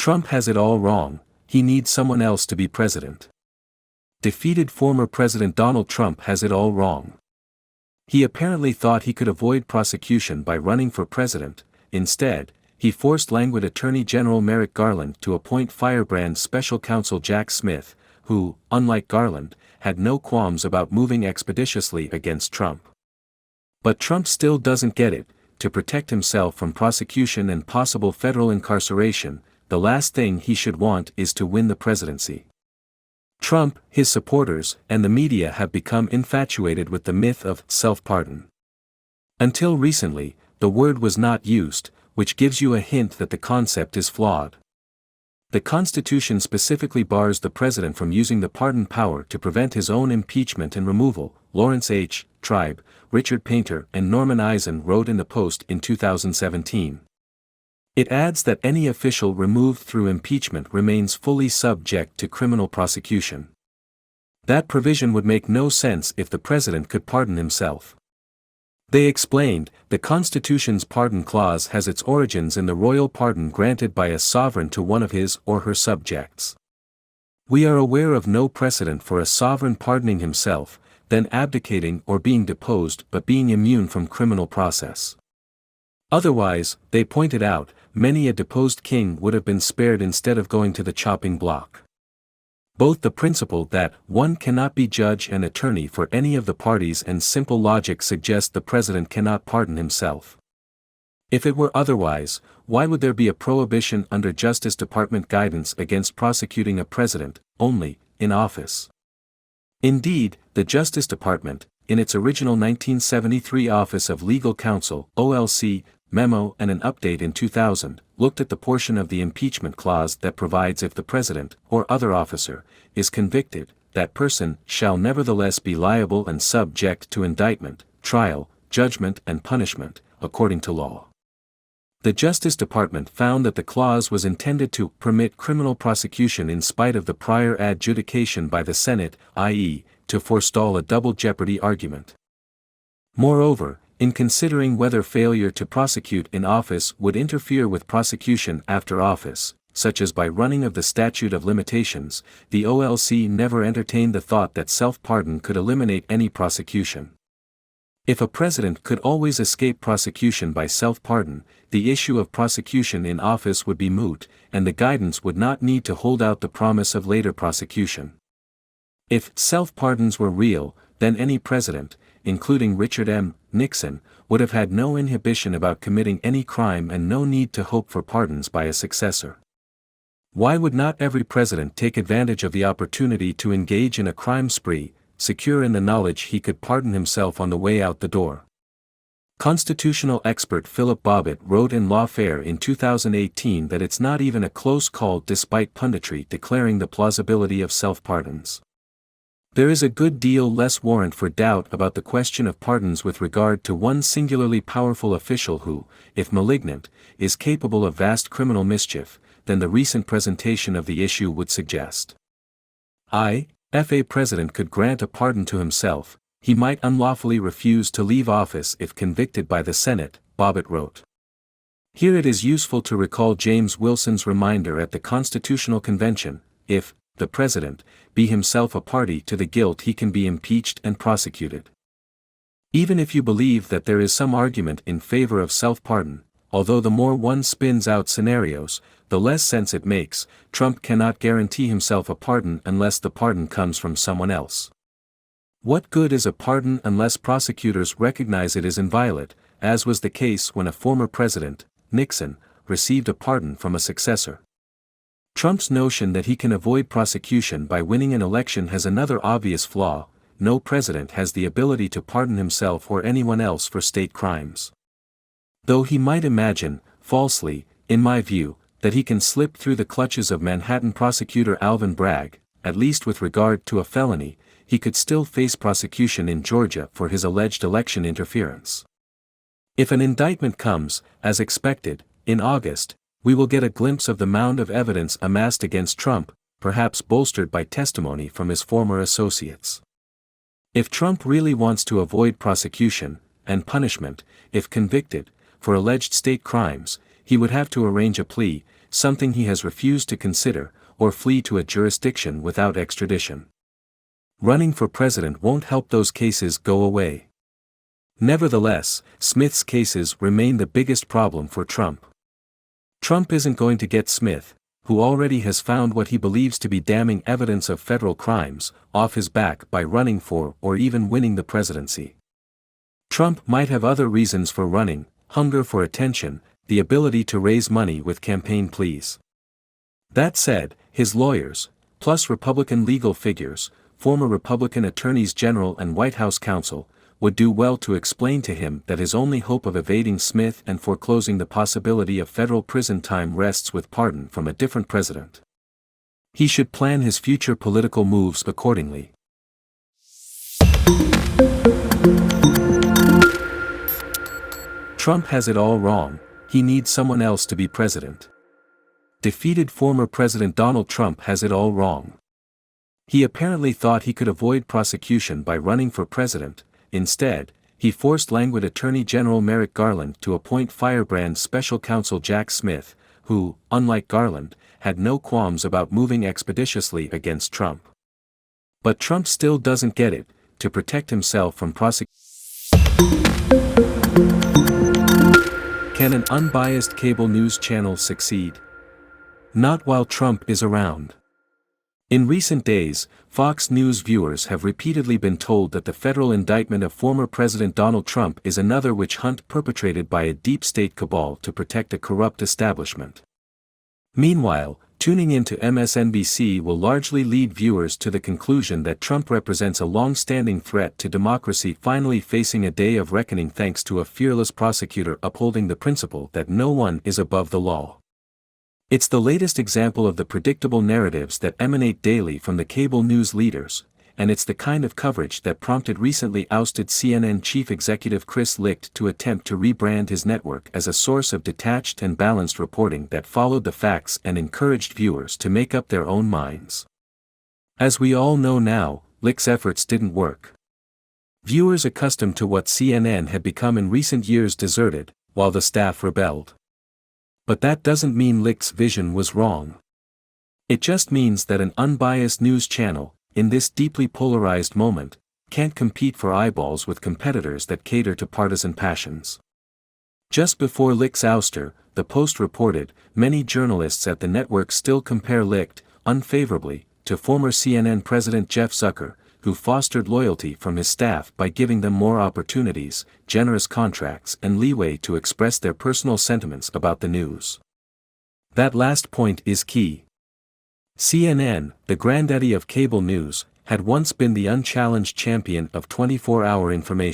Trump has it all wrong, he needs someone else to be president. Defeated former President Donald Trump has it all wrong. He apparently thought he could avoid prosecution by running for president. Instead, he forced languid Attorney General Merrick Garland to appoint firebrand special counsel Jack Smith, who, unlike Garland, had no qualms about moving expeditiously against Trump. But Trump still doesn't get it. To protect himself from prosecution and possible federal incarceration, the last thing he should want is to win the presidency. Trump, his supporters, and the media have become infatuated with the myth of self-pardon. Until recently, the word was not used, which gives you a hint that the concept is flawed. The Constitution specifically bars the president from using the pardon power to prevent his own impeachment and removal, Lawrence H. Tribe, Richard Painter and Norman Eisen wrote in the Post in 2017. It adds that any official removed through impeachment remains fully subject to criminal prosecution. That provision would make no sense if the president could pardon himself. They explained, the Constitution's pardon clause has its origins in the royal pardon granted by a sovereign to one of his or her subjects. We are aware of no precedent for a sovereign pardoning himself, then abdicating or being deposed but being immune from criminal process. Otherwise, they pointed out, many a deposed king would have been spared instead of going to the chopping block. Both the principle that one cannot be judge and attorney for any of the parties and simple logic suggest the president cannot pardon himself. If it were otherwise, why would there be a prohibition under Justice Department guidance against prosecuting a president, only, in office? Indeed, the Justice Department, in its original 1973 Office of Legal Counsel (OLC) memo and an update in 2000, looked at the portion of the impeachment clause that provides if the president, or other officer, is convicted, that person shall nevertheless be liable and subject to indictment, trial, judgment and punishment, according to law. The Justice Department found that the clause was intended to permit criminal prosecution in spite of the prior adjudication by the Senate, i.e., to forestall a double jeopardy argument. Moreover, in considering whether failure to prosecute in office would interfere with prosecution after office, such as by running of the statute of limitations, the OLC never entertained the thought that self-pardon could eliminate any prosecution. If a president could always escape prosecution by self-pardon, the issue of prosecution in office would be moot, and the guidance would not need to hold out the promise of later prosecution. If self-pardons were real, then any president, including Richard M. Nixon, would have had no inhibition about committing any crime and no need to hope for pardons by a successor. Why would not every president take advantage of the opportunity to engage in a crime spree, secure in the knowledge he could pardon himself on the way out the door? Constitutional expert Philip Bobbitt wrote in Lawfare in 2018 that it's not even a close call despite punditry declaring the plausibility of self-pardons. There is a good deal less warrant for doubt about the question of pardons with regard to one singularly powerful official who, if malignant, is capable of vast criminal mischief, than the recent presentation of the issue would suggest. If a president could grant a pardon to himself, he might unlawfully refuse to leave office if convicted by the Senate, Bobbitt wrote. Here it is useful to recall James Wilson's reminder at the Constitutional Convention, if the president be himself a party to the guilt he can be impeached and prosecuted. Even if you believe that there is some argument in favor of self-pardon, although the more one spins out scenarios, the less sense it makes. Trump cannot guarantee himself a pardon unless the pardon comes from someone else. What good is a pardon unless prosecutors recognize it is inviolate, as was the case when a former president, Nixon, received a pardon from a successor? Trump's notion that he can avoid prosecution by winning an election has another obvious flaw: no president has the ability to pardon himself or anyone else for state crimes. Though he might imagine, falsely, in my view, that he can slip through the clutches of Manhattan prosecutor Alvin Bragg, at least with regard to a felony, he could still face prosecution in Georgia for his alleged election interference. If an indictment comes, as expected, in August, we will get a glimpse of the mound of evidence amassed against Trump, perhaps bolstered by testimony from his former associates. If Trump really wants to avoid prosecution, and punishment, if convicted, for alleged state crimes, he would have to arrange a plea, something he has refused to consider, or flee to a jurisdiction without extradition. Running for president won't help those cases go away. Nevertheless, Smith's cases remain the biggest problem for Trump. Trump isn't going to get Smith, who already has found what he believes to be damning evidence of federal crimes, off his back by running for or even winning the presidency. Trump might have other reasons for running: hunger for attention, the ability to raise money with campaign pleas. That said, his lawyers, plus Republican legal figures, former Republican attorneys general and White House counsel, would do well to explain to him that his only hope of evading Smith and foreclosing the possibility of federal prison time rests with pardon from a different president. He should plan his future political moves accordingly. Trump has it all wrong. He needs someone else to be president. Defeated former President Donald Trump has it all wrong. He apparently thought he could avoid prosecution by running for president. Instead, he forced languid Attorney General Merrick Garland to appoint firebrand special counsel Jack Smith, who, unlike Garland, had no qualms about moving expeditiously against Trump. But Trump still doesn't get it. To protect himself from prosecution. Can an unbiased cable news channel succeed? Not while Trump is around. In recent days, Fox News viewers have repeatedly been told that the federal indictment of former President Donald Trump is another witch hunt perpetrated by a deep state cabal to protect a corrupt establishment. Meanwhile, tuning into MSNBC will largely lead viewers to the conclusion that Trump represents a long-standing threat to democracy finally facing a day of reckoning thanks to a fearless prosecutor upholding the principle that no one is above the law. It's the latest example of the predictable narratives that emanate daily from the cable news leaders, and it's the kind of coverage that prompted recently ousted CNN chief executive Chris Licht to attempt to rebrand his network as a source of detached and balanced reporting that followed the facts and encouraged viewers to make up their own minds. As we all know now, Licht's efforts didn't work. Viewers accustomed to what CNN had become in recent years deserted, while the staff rebelled. But that doesn't mean Licht's vision was wrong. It just means that an unbiased news channel, in this deeply polarized moment, can't compete for eyeballs with competitors that cater to partisan passions. Just before Licht's ouster, the Post reported, many journalists at the network still compare Licht, unfavorably, to former CNN President Jeff Zucker, who fostered loyalty from his staff by giving them more opportunities, generous contracts and leeway to express their personal sentiments about the news. That last point is key. CNN, the granddaddy of cable news, had once been the unchallenged champion of 24-hour information.